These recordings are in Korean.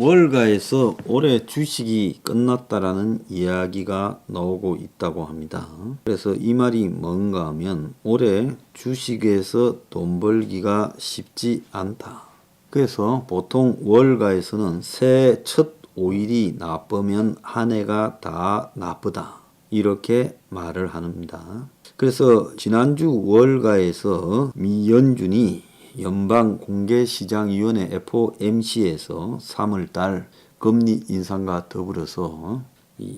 월가에서 올해 주식이 끝났다라는 이야기가 나오고 있다고 합니다. 그래서 이 말이 뭔가 하면 올해 주식에서 돈 벌기가 쉽지 않다. 그래서 보통 월가에서는 새해 첫 5일이 나쁘면 한 해가 다 나쁘다. 이렇게 말을 합니다. 그래서 지난주 월가에서 미 연준이 연방공개시장위원회 FOMC에서 3월달 금리 인상과 더불어서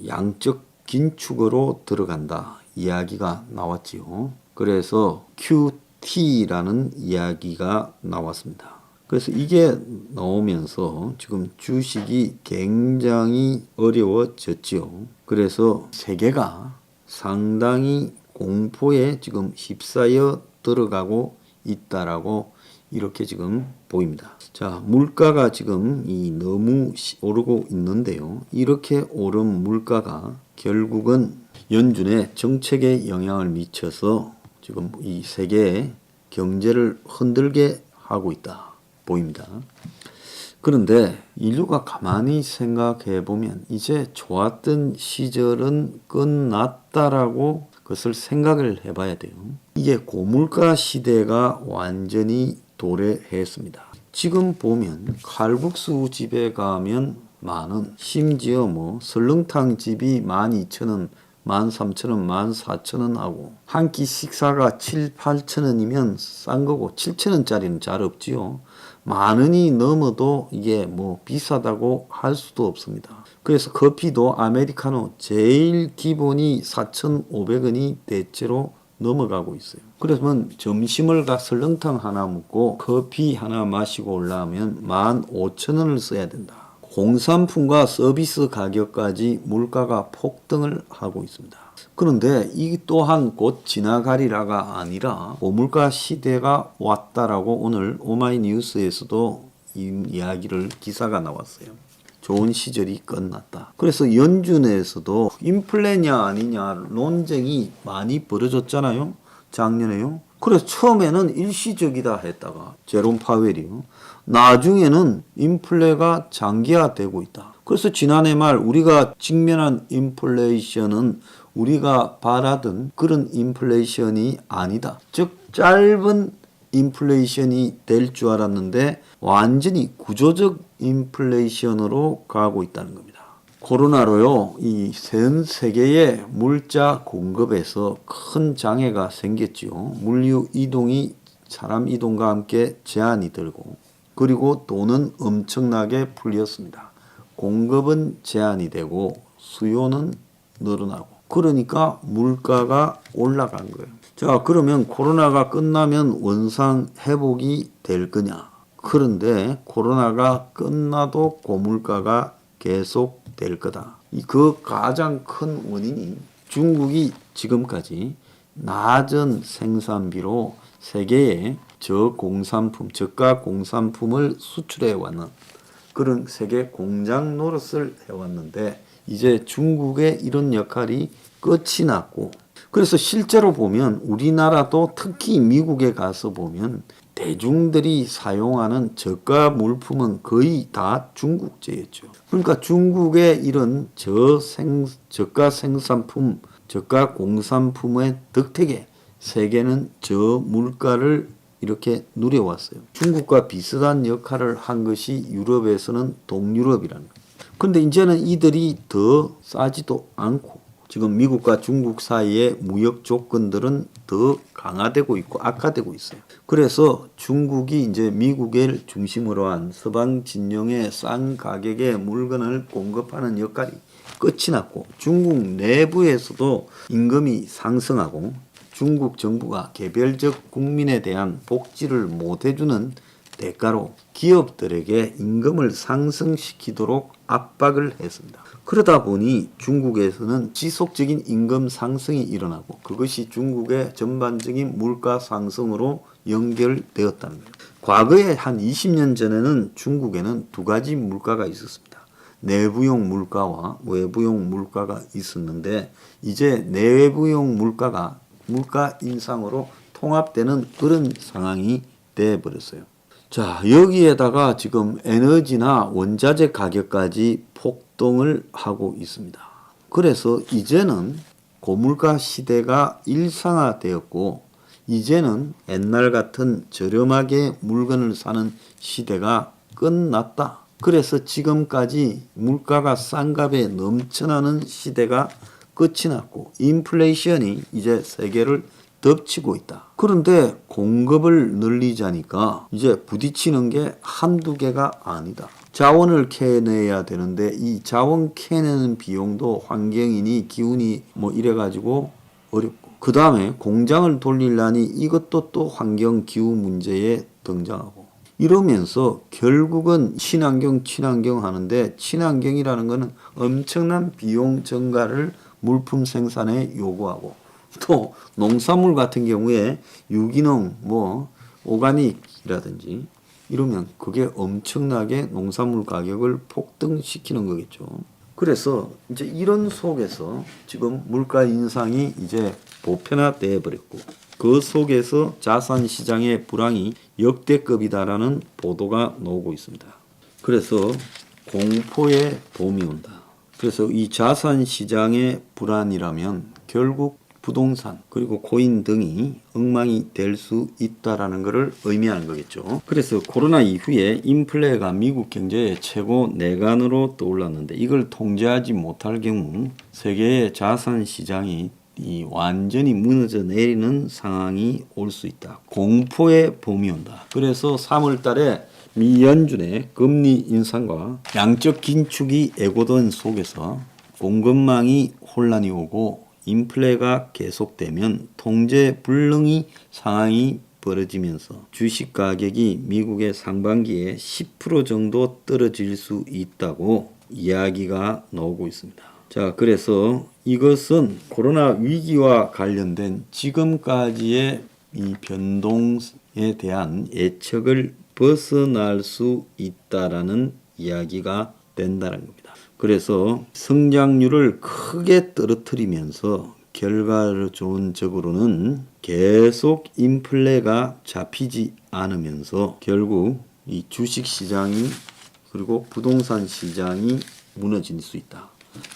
양적 긴축으로 들어간다 이야기가 나왔지요. 그래서 QT라는 이야기가 나왔습니다. 그래서 이게 나오면서 지금 주식이 굉장히 어려워졌지요. 그래서 세계가 상당히 공포에 지금 휩싸여 들어가고 있다라고 이렇게 지금 보입니다. 자, 물가가 지금 너무 오르고 있는데요. 이렇게 오른 물가가 결국은 연준의 정책에 영향을 미쳐서 지금 이 세계의 경제를 흔들게 하고 있다 보입니다. 그런데 인류가 가만히 생각해 보면 이제 좋았던 시절은 끝났다라고 그것을 생각을 해봐야 돼요. 이게 고물가 시대가 완전히 도래했습니다. 지금 보면 칼국수 집에 가면 만원, 심지어 설렁탕 집이 12,000원, 13,000원, 14,000원 하고 한 끼 식사가 7, 8,000원이면 싼 거고 7,000원짜리는 잘 없지요. 10,000원이 넘어도 이게 비싸다고 할 수도 없습니다. 그래서 커피도 아메리카노 제일 기본이 4,500원이 대체로 넘어가고 있어요. 그래서 점심을 설렁탕 하나 먹고 커피 하나 마시고 올라오면 15,000원을 써야 된다. 공산품과 서비스 가격까지 물가가 폭등을 하고 있습니다. 그런데 이 또한 곧 지나가리라가 아니라 고물가 시대가 왔다라고 오늘 오마이뉴스에서도 이 이야기를 기사가 나왔어요. 좋은 시절이 끝났다. 그래서 연준에서도 인플레냐 아니냐 논쟁이 많이 벌어졌잖아요. 작년에요. 그래서 처음에는 일시적이다 했다가 제롬 파웰이요. 나중에는 인플레가 장기화되고 있다. 그래서 지난해 말 우리가 직면한 인플레이션은 우리가 바라던 그런 인플레이션이 아니다. 즉 짧은 인플레이션이 될 줄 알았는데 완전히 구조적 인플레이션으로 가고 있다는 겁니다. 코로나로요, 이 전 세계의 물자 공급에서 큰 장애가 생겼지요. 물류 이동이 사람 이동과 함께 제한이 들고 그리고 돈은 엄청나게 풀렸습니다. 공급은 제한이 되고 수요는 늘어나고 그러니까 물가가 올라간 거예요. 자, 그러면 코로나가 끝나면 원상 회복이 될 거냐? 그런데 코로나가 끝나도 고물가가 계속 될 거다. 그 가장 큰 원인이 중국이 지금까지 낮은 생산비로 세계에 저공산품, 저가 공산품을 수출해 왔는 그런 세계 공장 노릇을 해왔는데 이제 중국의 이런 역할이 끝이 났고 그래서 실제로 보면 우리나라도 특히 미국에 가서 보면 대중들이 사용하는 저가 물품은 거의 다 중국제였죠. 그러니까 중국의 이런 저가 생산품, 저가 공산품의 덕택에 세계는 저물가를 이렇게 누려왔어요. 중국과 비슷한 역할을 한 것이 유럽에서는 동유럽이라는 거예요. 근데 이제는 이들이 더 싸지도 않고 지금 미국과 중국 사이의 무역 조건들은 더 강화되고 있고 악화되고 있어요. 그래서 중국이 이제 미국을 중심으로 한 서방 진영의 싼 가격의 물건을 공급하는 역할이 끝이 났고 중국 내부에서도 임금이 상승하고 중국 정부가 개별적 국민에 대한 복지를 못 해주는 대가로 기업들에게 임금을 상승시키도록 압박을 했습니다. 그러다 보니 중국에서는 지속적인 임금 상승이 일어나고 그것이 중국의 전반적인 물가 상승으로 연결되었다는 거예요. 과거에 한 20년 전에는 중국에는 두 가지 물가가 있었습니다. 내부용 물가와 외부용 물가가 있었는데 이제 내부용 물가가 물가 인상으로 통합되는 그런 상황이 되어버렸어요. 자, 여기에다가 지금 에너지나 원자재 가격까지 폭등을 하고 있습니다. 그래서 이제는 고물가 시대가 일상화되었고, 이제는 옛날 같은 저렴하게 물건을 사는 시대가 끝났다. 그래서 지금까지 물가가 싼 값에 넘쳐나는 시대가 끝이 났고, 인플레이션이 이제 세계를 덮치고 있다. 그런데 공급을 늘리자니까 이제 부딪히는 게 한두 개가 아니다. 자원을 캐내야 되는데 이 자원 캐내는 비용도 환경이니 기운이 뭐 이래가지고 어렵고, 그 다음에 공장을 돌리려니 이것도 또 환경 기후 문제에 등장하고, 이러면서 결국은 친환경 하는데, 친환경이라는 것은 엄청난 비용 증가를 물품 생산에 요구하고, 또 농산물 같은 경우에 유기농, 오가닉이라든지 이러면 그게 엄청나게 농산물 가격을 폭등시키는 거겠죠. 그래서 이제 이런 속에서 지금 물가 인상이 이제 보편화되어 버렸고, 그 속에서 자산 시장의 불황이 역대급이다라는 보도가 나오고 있습니다. 그래서 공포의 봄이 온다. 그래서 이 자산 시장의 불안이라면 결국 부동산 그리고 코인 등이 엉망이 될 수 있다라는 것을 의미하는 거겠죠. 그래서 코로나 이후에 인플레가 미국 경제의 최고 내관으로 떠올랐는데, 이걸 통제하지 못할 경우 세계의 자산 시장이 완전히 무너져 내리는 상황이 올 수 있다. 공포의 봄이 온다. 그래서 3월 달에 미 연준의 금리 인상과 양적 긴축이 예고된 속에서 공급망이 혼란이 오고 인플레가 계속되면 통제 불능의 상황이 벌어지면서 주식 가격이 미국의 상반기에 10% 정도 떨어질 수 있다고 이야기가 나오고 있습니다. 자, 그래서 이것은 코로나 위기와 관련된 지금까지의 이 변동에 대한 예측을 벗어날 수 있다라는 이야기가 된다는 겁니다. 그래서 성장률을 크게 떨어뜨리면서 결과적으로는 계속 인플레가 잡히지 않으면서 결국 이 주식 시장이 그리고 부동산 시장이 무너질 수 있다.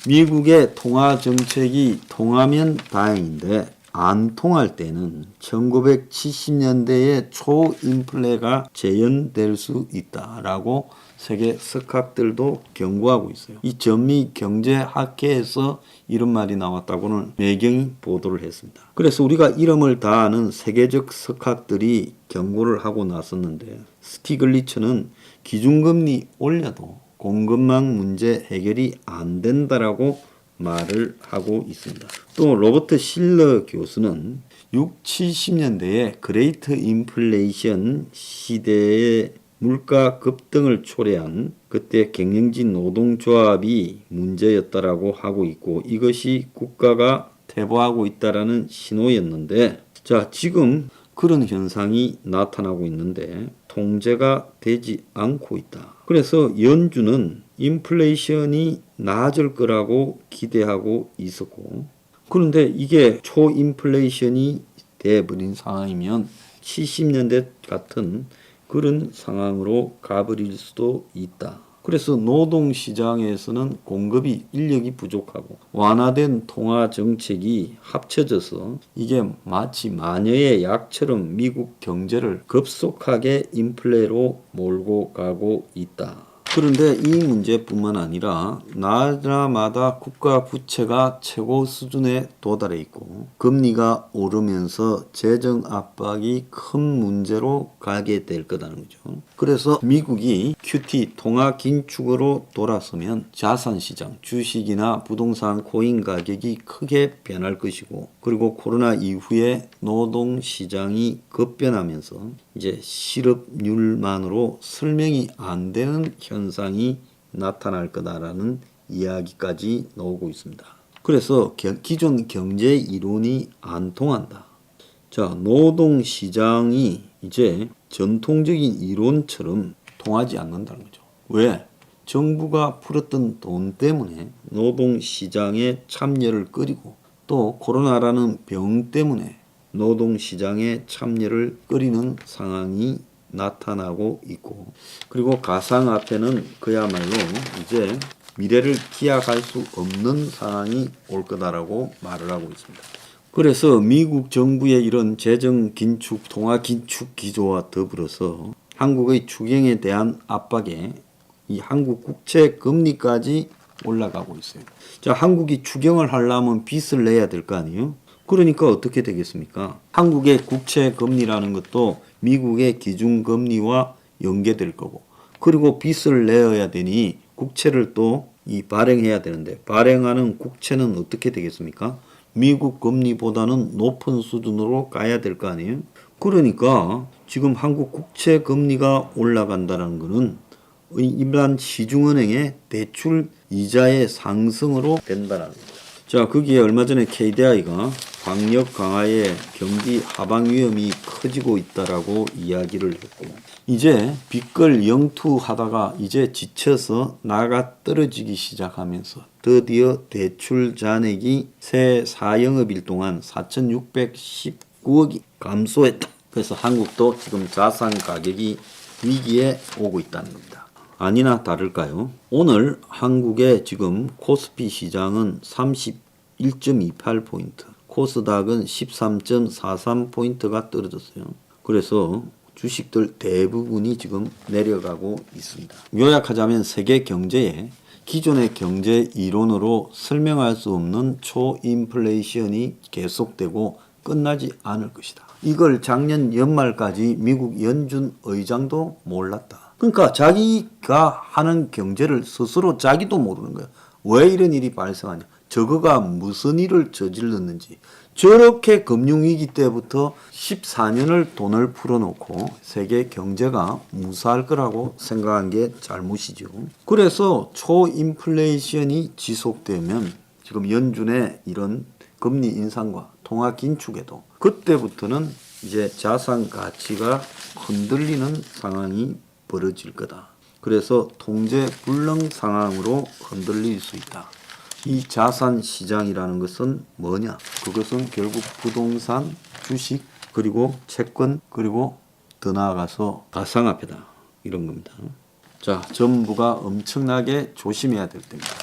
미국의 통화 정책이 통하면 다행인데 안 통할 때는 1970년대의 초인플레가 재현될 수 있다라고 세계 석학들도 경고하고 있어요. 이 전미 경제학회에서 이런 말이 나왔다고는 매경이 보도를 했습니다. 그래서 우리가 이름을 다 아는 세계적 석학들이 경고를 하고 나섰는데, 스티글리츠는 기준금리 올려도 공급망 문제 해결이 안 된다라고 말을 하고 있습니다. 또 로버트 실러 교수는 6, 70년대에 그레이트 인플레이션 시대에 물가 급등을 초래한 그때 경영진 노동조합이 문제였다라고 하고 있고, 이것이 국가가 퇴보하고 있다라는 신호였는데, 자, 지금 그런 현상이 나타나고 있는데 통제가 되지 않고 있다. 그래서 연준은 인플레이션이 나아질 거라고 기대하고 있었고, 그런데 이게 초인플레이션이 돼버린 상황이면 70년대 같은 그런 상황으로 가버릴 수도 있다. 그래서 노동시장에서는 공급이 인력이 부족하고 완화된 통화 정책이 합쳐져서 이게 마치 마녀의 약처럼 미국 경제를 급속하게 인플레로 몰고 가고 있다. 그런데 이 문제뿐만 아니라 나라마다 국가 부채가 최고 수준에 도달해 있고 금리가 오르면서 재정 압박이 큰 문제로 가게 될 거라는 거죠. 그래서 미국이 QT 통화 긴축으로 돌아서면 자산시장, 주식이나 부동산 코인 가격이 크게 변할 것이고, 그리고 코로나 이후에 노동시장이 급변하면서 이제 실업률만으로 설명이 안 되는 현상이 나타날 거다라는 이야기까지 나오고 있습니다. 그래서 기존 경제 이론이 안 통한다. 자, 노동시장이 이제 전통적인 이론처럼 통하지 않는다는 거죠. 왜? 정부가 풀었던 돈 때문에 노동시장에 참여를 끓이고, 또 코로나라는 병 때문에 노동시장에 참여를 끓이는 상황이 나타나고 있고, 그리고 가상화폐는 그야말로 이제 미래를 기약할 수 없는 상황이 올 거다라고 말을 하고 있습니다. 그래서 미국 정부의 이런 재정 긴축, 통화 긴축 기조와 더불어서 한국의 추경에 대한 압박에 이 한국 국채 금리까지 올라가고 있어요. 자, 한국이 추경을 하려면 빚을 내야 될 거 아니에요? 그러니까 어떻게 되겠습니까? 한국의 국채 금리라는 것도 미국의 기준 금리와 연계될 거고, 그리고 빚을 내어야 되니 국채를 또 발행해야 되는데, 발행하는 국채는 어떻게 되겠습니까? 미국 금리보다는 높은 수준으로 가야 될 거 아니에요? 그러니까 지금 한국 국채 금리가 올라간다는 것은 일반 시중은행의 대출 이자의 상승으로 된다는 겁니다. 자, 거기에 얼마 전에 KDI가 방역 강화에 경기 하방 위험이 커지고 있다라고 이야기를 했고, 이제 빚걸 영투하다가 이제 지쳐서 나가 떨어지기 시작하면서 드디어 대출 잔액이 새 4영업일 동안 4,619억이 감소했다. 그래서 한국도 지금 자산 가격이 위기에 오고 있다는 겁니다. 아니나 다를까요? 오늘 한국의 지금 코스피 시장은 31.28포인트, 코스닥은 13.43포인트가 떨어졌어요. 그래서 주식들 대부분이 지금 내려가고 있습니다. 요약하자면 세계 경제에 기존의 경제 이론으로 설명할 수 없는 초인플레이션이 계속되고 끝나지 않을 것이다. 이걸 작년 연말까지 미국 연준 의장도 몰랐다. 그러니까 자기가 하는 경제를 스스로 자기도 모르는 거야. 왜 이런 일이 발생하냐? 저거가 무슨 일을 저질렀는지. 저렇게 금융위기 때부터 14년을 돈을 풀어놓고 세계 경제가 무사할 거라고 생각한 게 잘못이죠. 그래서 초인플레이션이 지속되면 지금 연준의 이런 금리 인상과 통화 긴축에도 그때부터는 이제 자산 가치가 흔들리는 상황이 벌어질 거다. 그래서 통제 불능 상황으로 흔들릴 수 있다. 이 자산 시장이라는 것은 뭐냐? 그것은 결국 부동산, 주식, 그리고 채권, 그리고 더 나아가서 가상화폐다. 이런 겁니다. 자, 전부가 엄청나게 조심해야 될 때입니다.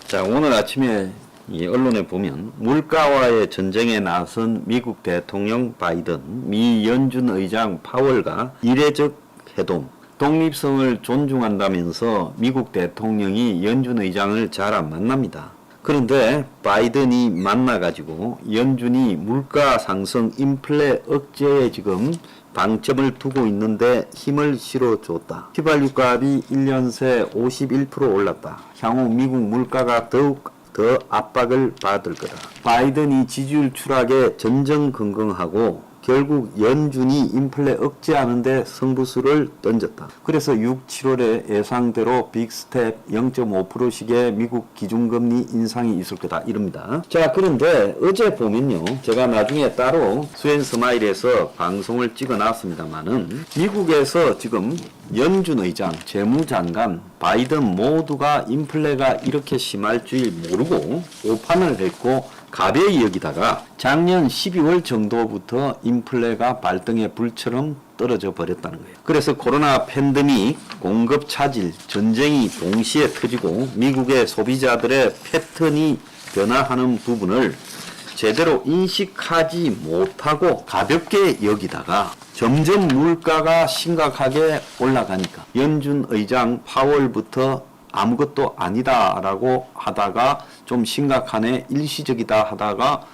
자, 오늘 아침에 이 언론에 보면 물가와의 전쟁에 나선 미국 대통령 바이든, 미 연준 의장 파월과 이례적 회동, 독립성을 존중한다면서 미국 대통령이 연준 의장을 잘 안 만납니다. 그런데 바이든이 만나가지고 연준이 물가 상승 인플레 억제에 지금 방점을 두고 있는데 힘을 실어줬다. 휘발유 값이 1년 새 51% 올랐다. 향후 미국 물가가 더욱 더 압박을 받을 거다. 바이든이 지지율 추락에 전전긍긍하고 결국 연준이 인플레 억제하는데 승부수를 던졌다. 그래서 6, 7월에 예상대로 빅스텝 0.5%씩의 미국 기준금리 인상이 있을 거다. 이럽니다. 자, 그런데 어제 보면요. 제가 나중에 따로 수엔스마일에서 방송을 찍어 놨습니다만은 미국에서 지금 연준 의장, 재무장관, 바이든 모두가 인플레가 이렇게 심할 줄 모르고 오판을 했고 가벼이 여기다가 작년 12월 정도부터 인플레가 발등에 불처럼 떨어져 버렸다는 거예요. 그래서 코로나 팬데믹, 공급 차질, 전쟁이 동시에 터지고 미국의 소비자들의 패턴이 변화하는 부분을 제대로 인식하지 못하고 가볍게 여기다가 점점 물가가 심각하게 올라가니까 연준 의장 파월부터 아무것도 아니다라고 하다가 좀 심각하네, 일시적이다 하다가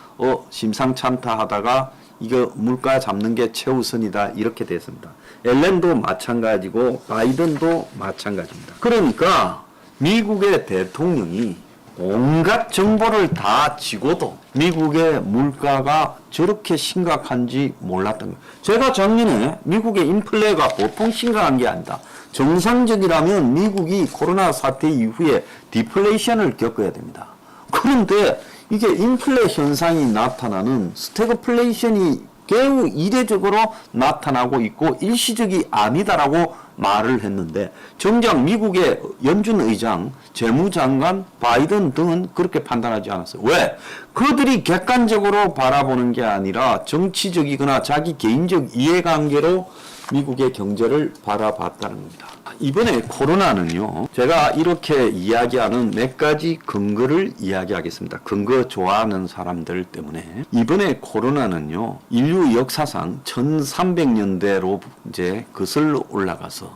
심상찮다 하다가 이거 물가 잡는 게 최우선이다 이렇게 됐습니다. 앨런도 마찬가지고 바이든도 마찬가지입니다. 그러니까 미국의 대통령이 온갖 정보를 다 지고도 미국의 물가가 저렇게 심각한지 몰랐던 거예요. 제가 작년에 미국의 인플레가 보통 심각한 게 아니다. 정상적이라면 미국이 코로나 사태 이후에 디플레이션을 겪어야 됩니다. 그런데 이게 인플레 현상이 나타나는 스태그플레이션이 매우 이례적으로 나타나고 있고 일시적이 아니다라고 말을 했는데 정작 미국의 연준 의장, 재무장관, 바이든 등은 그렇게 판단하지 않았어요. 왜? 그들이 객관적으로 바라보는 게 아니라 정치적이거나 자기 개인적 이해관계로 미국의 경제를 바라봤다는 겁니다. 이번에 코로나는요, 제가 이렇게 이야기하는 몇 가지 근거를 이야기하겠습니다. 근거 좋아하는 사람들 때문에. 이번에 코로나는요, 인류 역사상 1300년대로 이제 거슬러 올라가서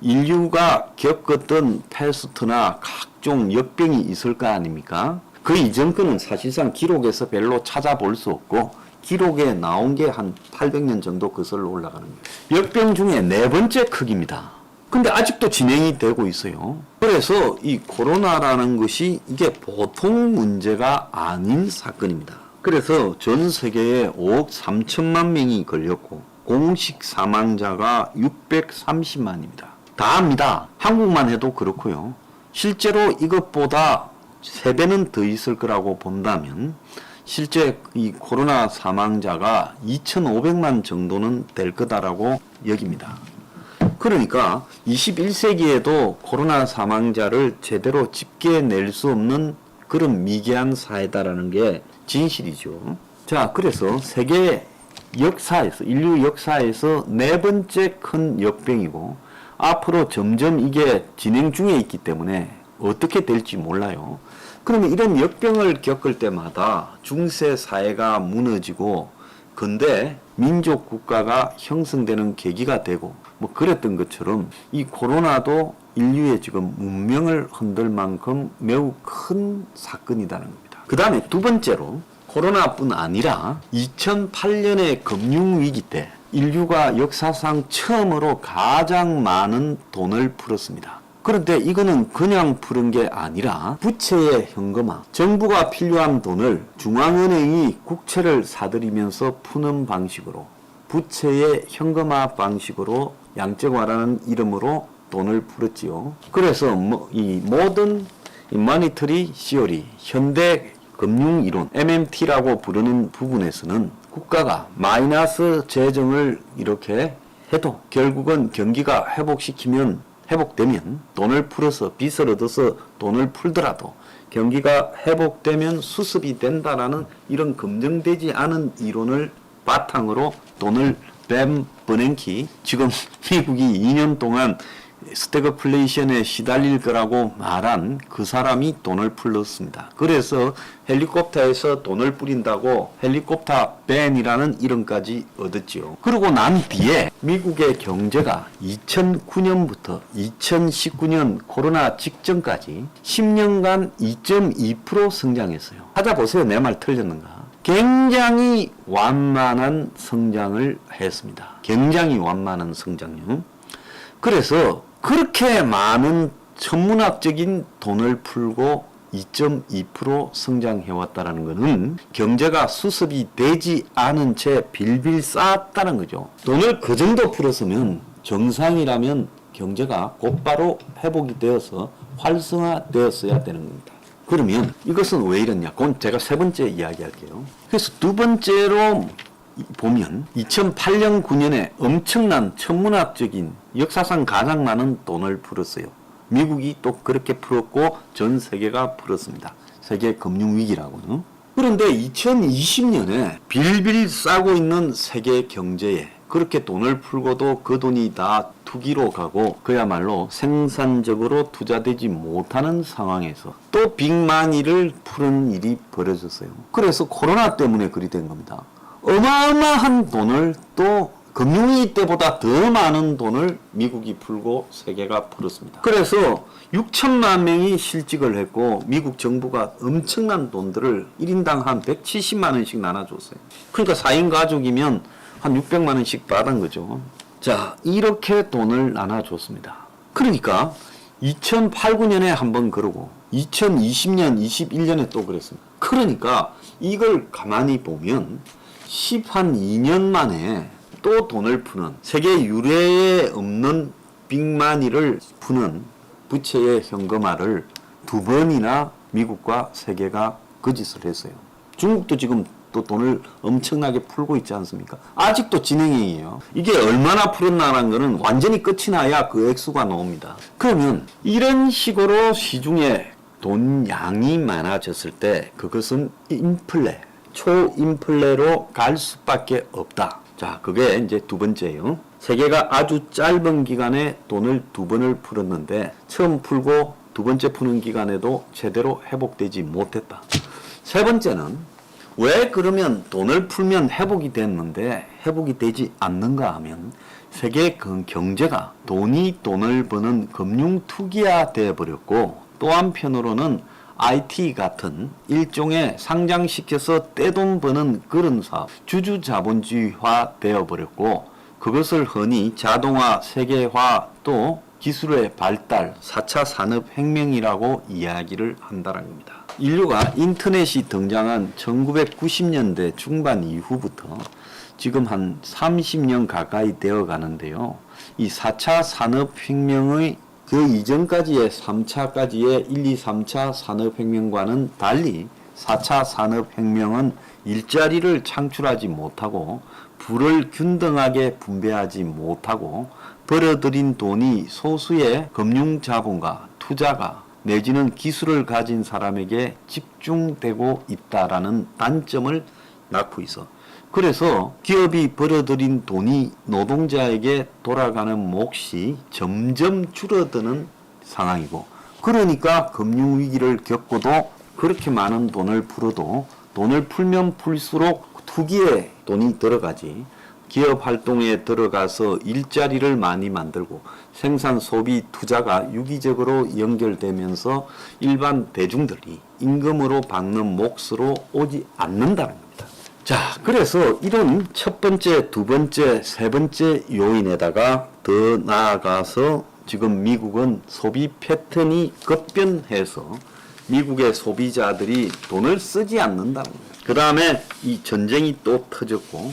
인류가 겪었던 패스트나 각종 역병이 있을 거 아닙니까? 그 이전 거는 사실상 기록에서 별로 찾아볼 수 없고 기록에 나온 게 한 800년 정도 거슬러 올라가는 거예요. 역병 중에 네 번째 크기입니다. 근데 아직도 진행이 되고 있어요. 그래서 이 코로나라는 것이 이게 보통 문제가 아닌 사건입니다. 그래서 전 세계에 5억 3천만 명이 걸렸고 공식 사망자가 630만입니다. 다 합니다. 한국만 해도 그렇고요. 실제로 이것보다 3배는 더 있을 거라고 본다면 실제 이 코로나 사망자가 2,500만 정도는 될 거다라고 여깁니다. 그러니까 21세기에도 코로나 사망자를 제대로 집계낼 수 없는 그런 미개한 사회다라는 게 진실이죠. 자, 그래서 세계 역사에서, 인류 역사에서 네 번째 큰 역병이고 앞으로 점점 이게 진행 중에 있기 때문에 어떻게 될지 몰라요. 그러면 이런 역병을 겪을 때마다 중세 사회가 무너지고 근대 민족 국가가 형성되는 계기가 되고 뭐 그랬던 것처럼 이 코로나도 인류의 지금 문명을 흔들 만큼 매우 큰 사건이라는 겁니다. 그 다음에 두 번째로 코로나뿐 아니라 2008년의 금융위기 때 인류가 역사상 처음으로 가장 많은 돈을 풀었습니다. 그런데 이거는 그냥 푸른 게 아니라 부채의 현금화, 정부가 필요한 돈을 중앙은행이 국채를 사들이면서 푸는 방식으로 부채의 현금화 방식으로 양적화라는 이름으로 돈을 풀었지요. 그래서 이 모든 모니터리 시어리, 현대 금융이론, MMT라고 부르는 부분에서는 국가가 마이너스 재정을 이렇게 해도 결국은 경기가 회복되면 돈을 풀어서 빚을 얻어서 돈을 풀더라도 경기가 회복되면 수습이 된다라는 이런 검증되지 않은 이론을 바탕으로 돈을 뺀 버냉키, 지금 미국이 2년 동안 스태그플레이션에 시달릴 거라고 말한 그 사람이 돈을 풀었습니다. 그래서 헬리콥터에서 돈을 뿌린다고 헬리콥터 밴이라는 이름까지 얻었지요. 그러고 난 뒤에 미국의 경제가 2009년부터 2019년 코로나 직전까지 10년간 2.2% 성장했어요. 찾아보세요. 내 말 틀렸는가? 굉장히 완만한 성장을 했습니다. 굉장히 완만한 성장요. 그래서 그렇게 많은 천문학적인 돈을 풀고 2.2% 성장해왔다는 것은 경제가 수습이 되지 않은 채 빌빌 쌓았다는 거죠. 돈을 그 정도 풀었으면 정상이라면 경제가 곧바로 회복이 되어서 활성화되었어야 되는 겁니다. 그러면 이것은 왜 이랬냐? 그건 제가 세 번째 이야기할게요. 그래서 두 번째로 보면 2008년 9년에 엄청난 천문학적인 역사상 가장 많은 돈을 풀었어요. 미국이 또 그렇게 풀었고 전 세계가 풀었습니다. 세계 금융위기라고는. 그런데 2020년에 빌빌 싸고 있는 세계 경제에 그렇게 돈을 풀고도 그 돈이 다 투기로 가고 그야말로 생산적으로 투자되지 못하는 상황에서 또 빅마니를 푸는 일이 벌어졌어요. 그래서 코로나 때문에 그리 된 겁니다. 어마어마한 돈을 또 금융위기 때보다 더 많은 돈을 미국이 풀고 세계가 풀었습니다. 그래서 6천만 명이 실직을 했고 미국 정부가 엄청난 돈들을 1인당 한 170만 원씩 나눠줬어요. 그러니까 4인 가족이면 한 600만 원씩 받은 거죠. 자, 이렇게 돈을 나눠줬습니다. 그러니까 2008, 9년에 한번 그러고 2020년, 21년에 또 그랬습니다. 그러니까 이걸 가만히 보면 12년 만에 또 돈을 푸는 세계 유례에 없는 빅마니를 푸는 부채의 현금화를 두 번이나 미국과 세계가 거짓을 했어요. 중국도 지금 또 돈을 엄청나게 풀고 있지 않습니까? 아직도 진행형이에요. 이게 얼마나 풀었나라는 거는 완전히 끝이 나야 그 액수가 나옵니다. 그러면 이런 식으로 시중에 돈 양이 많아졌을 때 그것은 인플레, 초인플레로 갈 수밖에 없다. 자, 그게 이제 두 번째예요. 세계가 아주 짧은 기간에 돈을 두 번을 풀었는데 처음 풀고 두 번째 푸는 기간에도 제대로 회복되지 못했다. 세 번째는 왜 그러면 돈을 풀면 회복이 됐는데 회복이 되지 않는가 하면 세계 경제가 돈을 버는 금융 투기화 되어 버렸고 또 한편으로는 IT 같은 일종의 상장시켜서 떼돈 버는 그런 사업, 주주자본주의화 되어버렸고 그것을 흔히 자동화, 세계화 또 기술의 발달, 4차 산업혁명이라고 이야기를 한다는 겁니다. 인류가 인터넷이 등장한 1990년대 중반 이후부터 지금 한 30년 가까이 되어 가는데요. 이 4차 산업혁명의 그 이전까지의 3차까지의 1, 2, 3차 산업혁명과는 달리 4차 산업혁명은 일자리를 창출하지 못하고 부를 균등하게 분배하지 못하고 벌어들인 돈이 소수의 금융자본가, 투자가 내지는 기술을 가진 사람에게 집중되고 있다라는 단점을 낳고 있어. 그래서 기업이 벌어들인 돈이 노동자에게 돌아가는 몫이 점점 줄어드는 상황이고 그러니까 금융위기를 겪고도 그렇게 많은 돈을 풀어도 돈을 풀면 풀수록 투기에 돈이 들어가지 기업 활동에 들어가서 일자리를 많이 만들고 생산, 소비, 투자가 유기적으로 연결되면서 일반 대중들이 임금으로 받는 몫으로 오지 않는다는 겁니다. 자, 그래서 이런 첫 번째, 두 번째, 세 번째 요인에다가 더 나아가서 지금 미국은 소비 패턴이 급변해서 미국의 소비자들이 돈을 쓰지 않는다는 거예요. 그 다음에 이 전쟁이 또 터졌고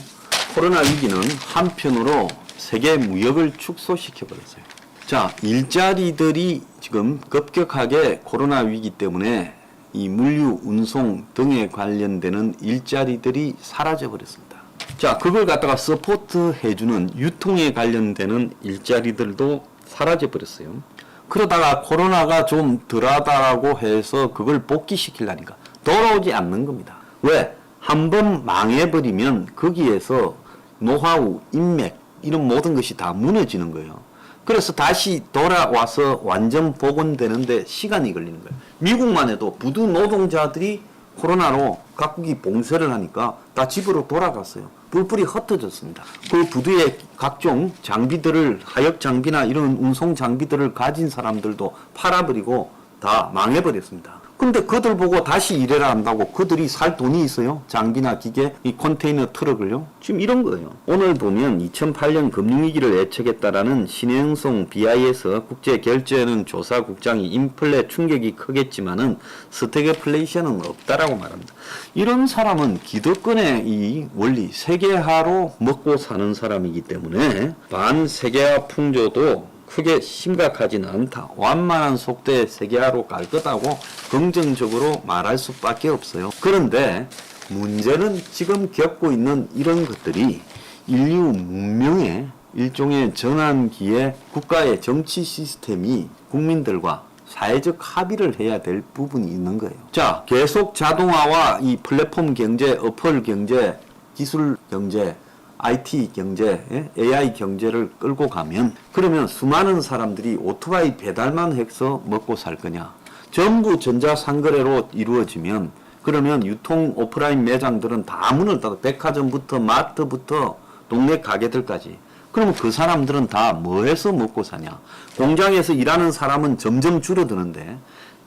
코로나 위기는 한편으로 세계 무역을 축소시켜버렸어요. 자, 일자리들이 지금 급격하게 코로나 위기 때문에 이 물류, 운송 등에 관련되는 일자리들이 사라져 버렸습니다. 자, 그걸 갖다가 서포트 해주는 유통에 관련되는 일자리들도 사라져 버렸어요. 그러다가 코로나가 좀 덜하다라고 해서 그걸 복귀시키려니까 돌아오지 않는 겁니다. 왜? 한번 망해버리면 거기에서 노하우, 인맥 이런 모든 것이 다 무너지는 거예요. 그래서 다시 돌아와서 완전 복원되는데 시간이 걸리는 거예요. 미국만 해도 부두 노동자들이 코로나로 각국이 봉쇄를 하니까 다 집으로 돌아갔어요. 뿔뿔이 흩어졌습니다. 그 부두의 각종 장비들을 하역 장비나 이런 운송 장비들을 가진 사람들도 팔아버리고 다 망해버렸습니다. 근데 그들 보고 다시 일해라 한다고 그들이 살 돈이 있어요? 장비나 기계, 이 컨테이너 트럭을요? 지금 이런 거예요. 오늘 보면 2008년 금융위기를 예측했다라는 신혜영송 BIS 국제결제은행 조사국장이 인플레 충격이 크겠지만은 스태그플레이션은 없다라고 말합니다. 이런 사람은 기득권의 이 원리, 세계화로 먹고 사는 사람이기 때문에 반세계화 풍조도 크게 심각하지는 않다. 완만한 속도의 세계화로 갈 거다고 긍정적으로 말할 수밖에 없어요. 그런데 문제는 지금 겪고 있는 이런 것들이 인류 문명의 일종의 전환기에 국가의 정치 시스템이 국민들과 사회적 합의를 해야 될 부분이 있는 거예요. 자, 계속 자동화와 이 플랫폼 경제, 어플 경제, 기술 경제, IT 경제, AI 경제를 끌고 가면 그러면 수많은 사람들이 오토바이 배달만 해서 먹고 살 거냐? 전부 전자상거래로 이루어지면 그러면 유통 오프라인 매장들은 다 문을 닫아 백화점부터 마트부터 동네 가게들까지. 그러면 그 사람들은 다 뭐 해서 먹고 사냐? 공장에서 일하는 사람은 점점 줄어드는데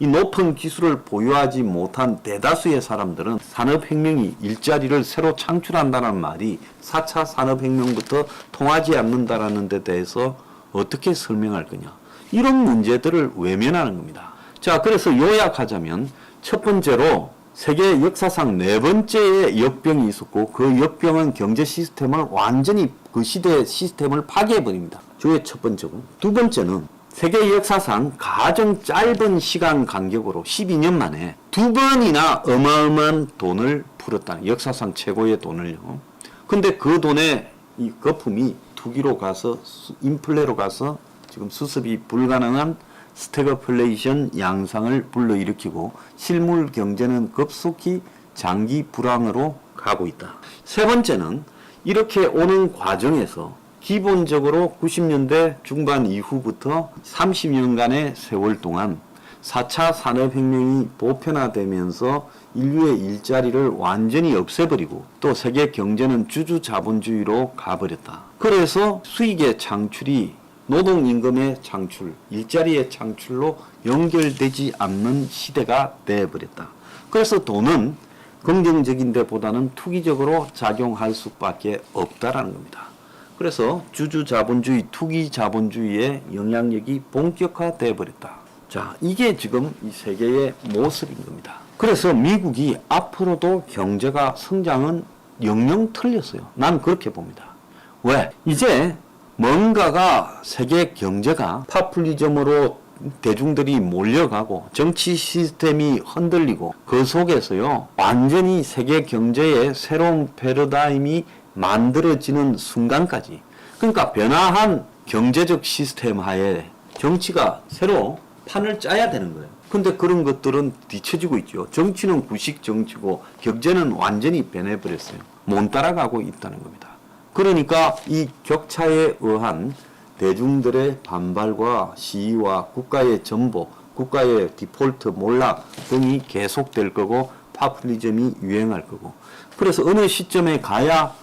이 높은 기술을 보유하지 못한 대다수의 사람들은 산업혁명이 일자리를 새로 창출한다는 말이 4차 산업혁명부터 통하지 않는다라는 데 대해서 어떻게 설명할 거냐. 이런 문제들을 외면하는 겁니다. 자, 그래서 요약하자면 첫 번째로 세계 역사상 네 번째의 역병이 있었고 그 역병은 경제 시스템을 완전히 그 시대의 시스템을 파괴해버립니다. 그게 첫 번째고 두 번째는 세계 역사상 가장 짧은 시간 간격으로 12년 만에 2번이나 어마어마한 돈을 풀었다는, 역사상 최고의 돈을요. 근데 그 돈의 이 거품이 투기로 가서 인플레로 가서 지금 수습이 불가능한 스태그플레이션 양상을 불러일으키고 실물 경제는 급속히 장기 불황으로 가고 있다. 세 번째는 이렇게 오는 과정에서 기본적으로 90년대 중반 이후부터 30년간의 세월 동안 4차 산업혁명이 보편화되면서 인류의 일자리를 완전히 없애버리고 또 세계 경제는 주주자본주의로 가버렸다. 그래서 수익의 창출이 노동임금의 창출, 일자리의 창출로 연결되지 않는 시대가 되어버렸다. 그래서 돈은 긍정적인 데보다는 투기적으로 작용할 수밖에 없다라는 겁니다. 그래서 주주자본주의, 투기자본주의의 영향력이 본격화되어 버렸다. 자, 이게 지금 이 세계의 모습인 겁니다. 그래서 미국이 앞으로도 경제가 성장은 영영 틀렸어요. 난 그렇게 봅니다. 왜? 이제 뭔가가 세계 경제가 파퓰리즘으로 대중들이 몰려가고 정치 시스템이 흔들리고 그 속에서요 완전히 세계 경제의 새로운 패러다임이 만들어지는 순간까지, 그러니까 변화한 경제적 시스템 하에 정치가 새로 판을 짜야 되는 거예요. 근데 그런 것들은 뒤처지고 있죠. 정치는 구식 정치고 경제는 완전히 변해버렸어요. 못 따라가고 있다는 겁니다. 그러니까 이 격차에 의한 대중들의 반발과 시위와 국가의 전복, 국가의 디폴트 몰락 등이 계속될 거고 파퓰리즘이 유행할 거고, 그래서 어느 시점에 가야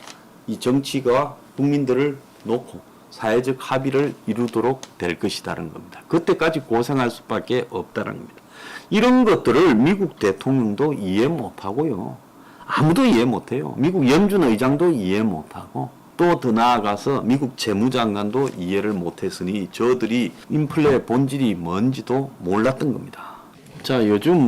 이 정치가 국민들을 놓고 사회적 합의를 이루도록 될 것이다라는 겁니다. 그때까지 고생할 수밖에 없다는 겁니다. 이런 것들을 미국 대통령도 이해 못하고요. 아무도 이해 못해요. 미국 연준 의장도 이해 못하고 또 더 나아가서 미국 재무장관도 이해를 못했으니 저들이 인플레 본질이 뭔지도 몰랐던 겁니다. 자, 요즘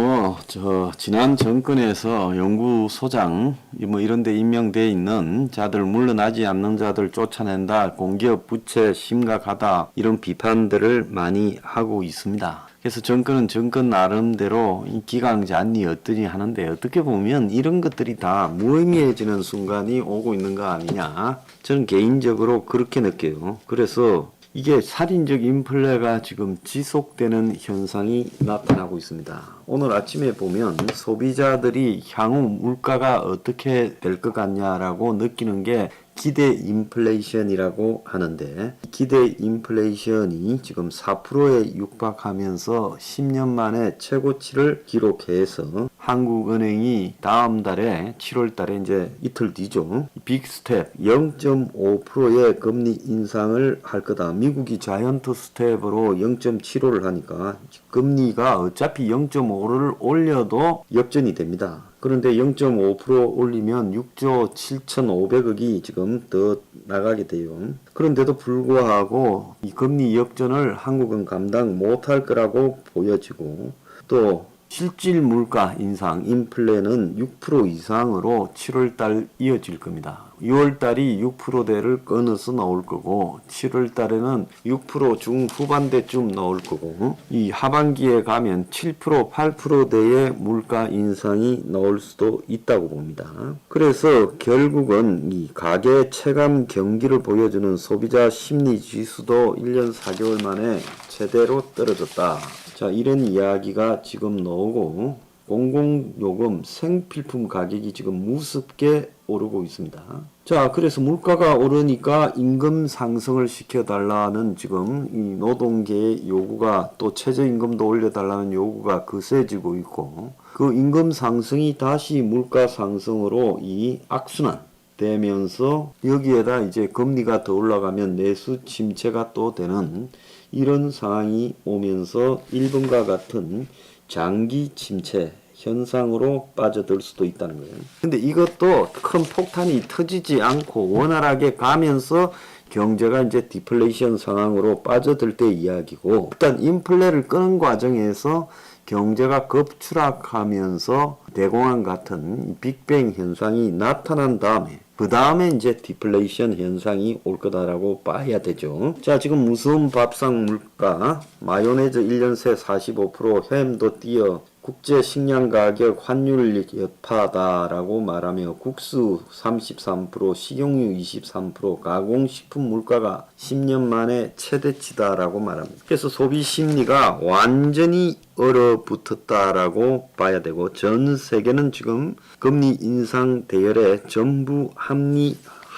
지난 정권에서 연구소장 이런 데 임명되어 있는 자들, 물러나지 않는 자들 쫓아낸다, 공기업 부채 심각하다, 이런 비판들을 많이 하고 있습니다. 그래서 정권은 정권 나름대로 이 기강잔이 어떠니 하는데, 어떻게 보면 이런 것들이 다 무의미해지는 순간이 오고 있는 거 아니냐, 저는 개인적으로 그렇게 느껴요. 그래서 이게 살인적 인플레가 지금 지속되는 현상이 나타나고 있습니다. 오늘 아침에 보면 소비자들이 향후 물가가 어떻게 될 것 같냐라고 느끼는 게 기대 인플레이션이라고 하는데, 기대 인플레이션이 지금 4%에 육박하면서 10년 만에 최고치를 기록해서 한국은행이 다음 달에 7월 달에 이제 이틀 뒤죠. 빅스텝 0.5%의 금리 인상을 할 거다. 미국이 자이언트 스텝으로 0.75를 하니까 금리가 어차피 0.5를 올려도 역전이 됩니다. 그런데 0.5% 올리면 6조 7,500억이 지금 더 나가게 돼요. 그런데도 불구하고 이 금리 역전을 한국은 감당 못할 거라고 보여지고, 또 실질 물가 인상, 인플레는 6% 이상으로 7월달 이어질 겁니다. 6월달이 6%대를 끊어서 나올 거고 7월달에는 6% 중후반대쯤 나올 거고, 이 하반기에 가면 7%, 8%대의 물가 인상이 나올 수도 있다고 봅니다. 그래서 결국은 이 가계 체감 경기를 보여주는 소비자 심리 지수도 1년 4개월 만에 제대로 떨어졌다. 자, 이런 이야기가 지금 나오고, 공공요금 생필품 가격이 지금 무섭게 오르고 있습니다. 자, 그래서 물가가 오르니까 임금 상승을 시켜달라는 지금 이 노동계의 요구가, 또 최저임금도 올려달라는 요구가 거세지고 있고, 그 임금 상승이 다시 물가 상승으로 이 악순환 되면서 여기에다 이제 금리가 더 올라가면 내수 침체가 또 되는 이런 상황이 오면서 일본과 같은 장기 침체 현상으로 빠져들 수도 있다는 거예요. 근데 이것도 큰 폭탄이 터지지 않고 원활하게 가면서 경제가 이제 디플레이션 상황으로 빠져들 때 이야기고, 일단 인플레를 끄는 과정에서 경제가 급추락하면서 대공황 같은 빅뱅 현상이 나타난 다음에 그 다음에 이제 디플레이션 현상이 올 거다라고 봐야 되죠. 자, 지금 무서운 밥상 물가, 마요네즈 1년 새 45%, 햄도 뛰어, 국제 식량 가격 환율 여파다라고 말하며 국수 33%, 식용유 23%, 가공식품 물가가 10년 만에 최대치다라고 말합니다. 그래서 소비 심리가 완전히 얼어붙었다라고 봐야 되고, 전 세계는 지금 금리 인상 대열에 전부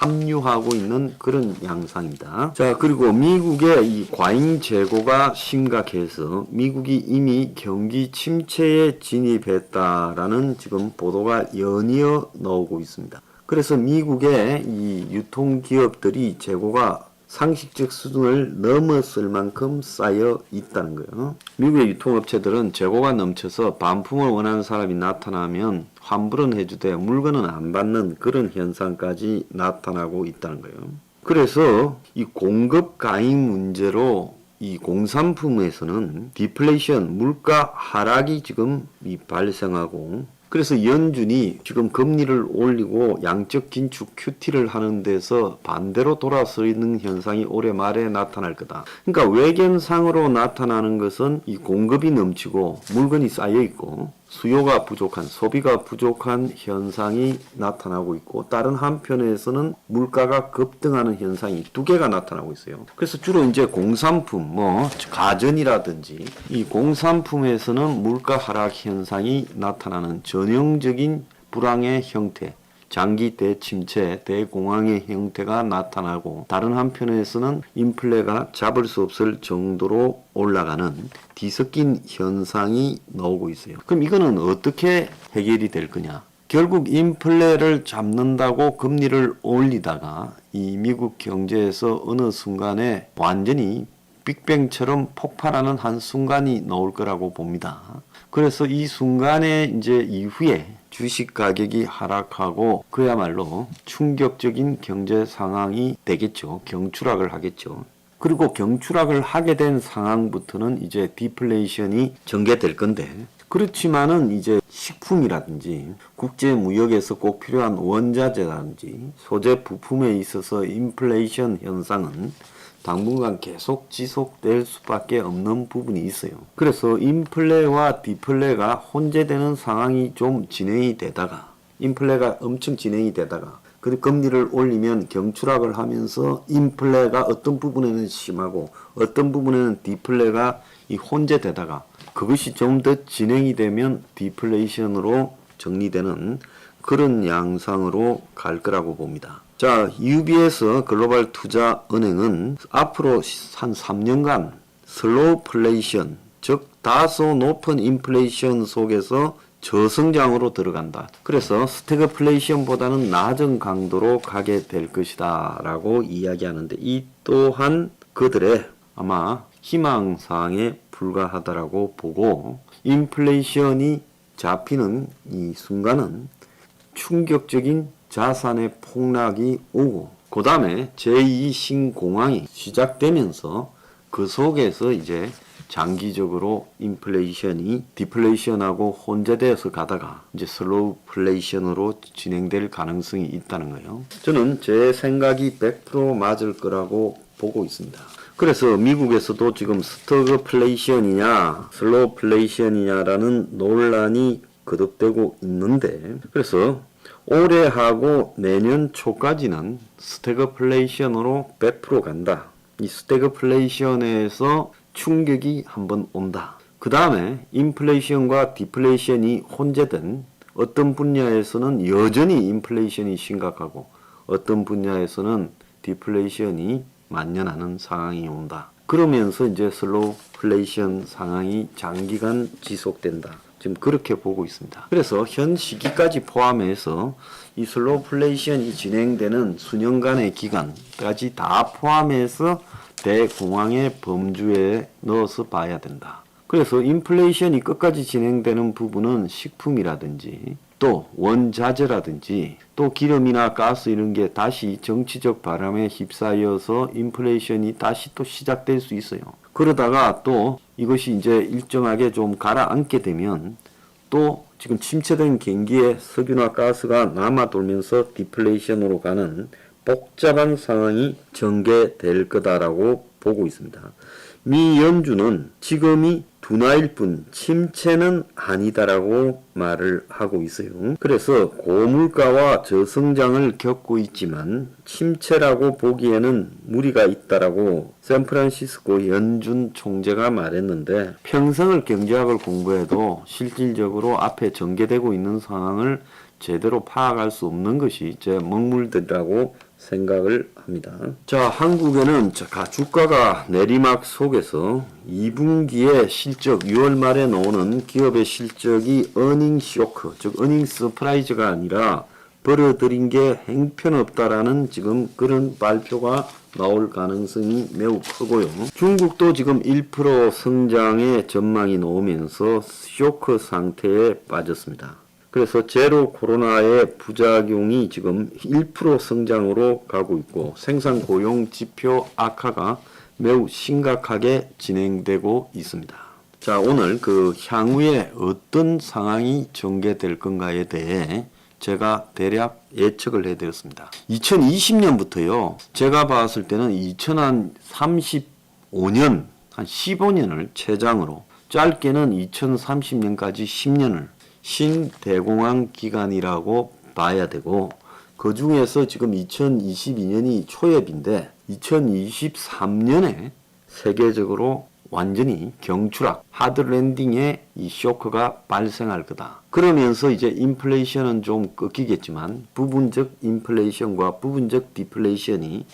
합류하고 있는 그런 양상입니다. 자, 그리고 미국의 이 과잉 재고가 심각해서 미국이 이미 경기 침체에 진입했다라는 지금 보도가 연이어 나오고 있습니다. 그래서 미국의 이 유통기업들이 재고가 상식적 수준을 넘었을 만큼 쌓여 있다는 거예요. 미국의 유통업체들은 재고가 넘쳐서 반품을 원하는 사람이 나타나면 환불은 해주되 물건은 안 받는 그런 현상까지 나타나고 있다는 거예요. 그래서 이 공급 과잉 문제로 이 공산품에서는 디플레이션, 물가 하락이 지금 발생하고, 그래서 연준이 지금 금리를 올리고 양적 긴축 QT를 하는 데서 반대로 돌아서는 현상이 올해 말에 나타날 거다. 그러니까 외견상으로 나타나는 것은 이 공급이 넘치고 물건이 쌓여 있고 수요가 부족한, 소비가 부족한 현상이 나타나고 있고, 다른 한편에서는 물가가 급등하는 현상이 두 개가 나타나고 있어요. 그래서 주로 이제 공산품, 가전이라든지 이 공산품에서는 물가 하락 현상이 나타나는 전형적인 불황의 형태, 장기 대침체, 대공황의 형태가 나타나고, 다른 한편에서는 인플레가 잡을 수 없을 정도로 올라가는 뒤섞인 현상이 나오고 있어요. 그럼 이거는 어떻게 해결이 될 거냐? 결국 인플레를 잡는다고 금리를 올리다가 이 미국 경제에서 어느 순간에 완전히 빅뱅처럼 폭발하는 한 순간이 나올 거라고 봅니다. 그래서 이 순간에 이제 이후에 주식 가격이 하락하고 그야말로 충격적인 경제 상황이 되겠죠. 경추락을 하겠죠. 그리고 경추락을 하게 된 상황부터는 이제 디플레이션이 전개될 건데, 그렇지만은 이제 식품이라든지 국제 무역에서 꼭 필요한 원자재라든지 소재 부품에 있어서 인플레이션 현상은 당분간 계속 지속될 수밖에 없는 부분이 있어요. 그래서 인플레와 디플레가 혼재되는 상황이 좀 진행이 되다가, 인플레가 엄청 진행이 되다가 그 금리를 올리면 경추락을 하면서 인플레가 어떤 부분에는 심하고 어떤 부분에는 디플레가 혼재되다가 그것이 좀 더 진행이 되면 디플레이션으로 정리되는 그런 양상으로 갈 거라고 봅니다. 자, UBS 글로벌 투자은행은 앞으로 한 3년간 슬로우플레이션, 즉 다소 높은 인플레이션 속에서 저성장으로 들어간다. 그래서 스태그플레이션보다는 낮은 강도로 가게 될 것이다 라고 이야기하는데, 이 또한 그들의 아마 희망사항에 불과하다라고 보고, 인플레이션이 잡히는 이 순간은 충격적인 자산의 폭락이 오고, 그 다음에 제2 신공황이 시작되면서 그 속에서 이제 장기적으로 인플레이션이 디플레이션하고 혼재되어서 가다가 이제 슬로우플레이션으로 진행될 가능성이 있다는 거예요. 저는 제 생각이 100% 맞을 거라고 보고 있습니다. 그래서 미국에서도 지금 스태그플레이션이냐 슬로우플레이션이냐라는 논란이 거듭되고 있는데, 그래서 올해하고 내년 초까지는 스태그플레이션으로 100% 간다. 이 스태그플레이션에서 충격이 한번 온다. 그 다음에 인플레이션과 디플레이션이 혼재된 어떤 분야에서는 여전히 인플레이션이 심각하고 어떤 분야에서는 디플레이션이 만연하는 상황이 온다. 그러면서 이제 슬로우플레이션 상황이 장기간 지속된다. 지금 그렇게 보고 있습니다. 그래서 현 시기까지 포함해서 이 슬로우플레이션이 진행되는 수년간의 기간까지 다 포함해서 대공황의 범주에 넣어서 봐야 된다. 그래서 인플레이션이 끝까지 진행되는 부분은 식품이라든지 또 원자재라든지 또 기름이나 가스 이런 게 다시 정치적 바람에 휩싸여서 인플레이션이 다시 또 시작될 수 있어요. 그러다가 또 이것이 이제 일정하게 좀 가라앉게 되면 또 지금 침체된 경기에 석유나 가스가 남아 돌면서 디플레이션으로 가는 복잡한 상황이 전개될 거다라고 보고 있습니다. 미 연준은 지금이 둔화일 뿐 침체는 아니다라고 말을 하고 있어요. 그래서 고물가와 저성장을 겪고 있지만 침체라고 보기에는 무리가 있다라고 샌프란시스코 연준 총재가 말했는데, 평생을 경제학을 공부해도 실질적으로 앞에 전개되고 있는 상황을 제대로 파악할 수 없는 것이 제 먹물들이라고 생각을 합니다. 자, 한국에는 주가가 내리막 속에서 2분기의 실적, 6월 말에 나오는 기업의 실적이 어닝 쇼크, 즉 어닝 서프라이즈가 아니라 벌어들인 게 형편없다라는 지금 그런 발표가 나올 가능성이 매우 크고요. 중국도 지금 1% 성장의 전망이 나오면서 쇼크 상태에 빠졌습니다. 그래서 제로 코로나의 부작용이 지금 1% 성장으로 가고 있고 생산 고용 지표 악화가 매우 심각하게 진행되고 있습니다. 자, 오늘 그 향후에 어떤 상황이 전개될 건가에 대해 제가 대략 예측을 해드렸습니다. 2020년부터요, 제가 봤을 때는 2035년, 한 15년을 최장으로, 짧게는 2030년까지 10년을 신대공황 기간이라고 봐야 되고, 그 중에서 지금 2022년이 초엽인데 2023년에 세계적으로 완전히 경추락, 하드랜딩의 이 쇼크가 발생할 거다. 그러면서 이제 인플레이션은 좀 꺾이겠지만 부분적 인플레이션과 부분적 디플레이션이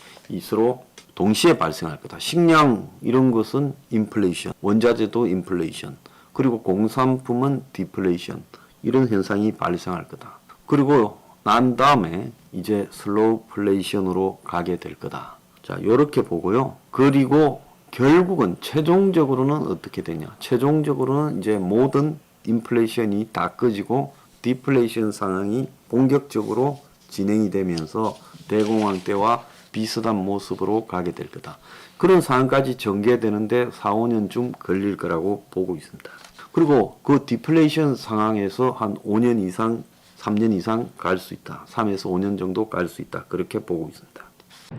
서로 동시에 발생할 거다. 식량 이런 것은 인플레이션, 원자재도 인플레이션, 그리고 공산품은 디플레이션, 이런 현상이 발생할 거다. 그리고 난 다음에 이제 슬로우플레이션으로 가게 될 거다. 자, 요렇게 보고요. 그리고 결국은 최종적으로는 어떻게 되냐? 최종적으로는 이제 모든 인플레이션이 다 꺼지고 디플레이션 상황이 본격적으로 진행이 되면서 대공황 때와 비슷한 모습으로 가게 될 거다. 그런 상황까지 전개되는데 4, 5년쯤 걸릴 거라고 보고 있습니다. 그리고 그 디플레이션 상황에서 한 5년 이상, 3년 이상 갈 수 있다. 3에서 5년 정도 갈 수 있다. 그렇게 보고 있습니다.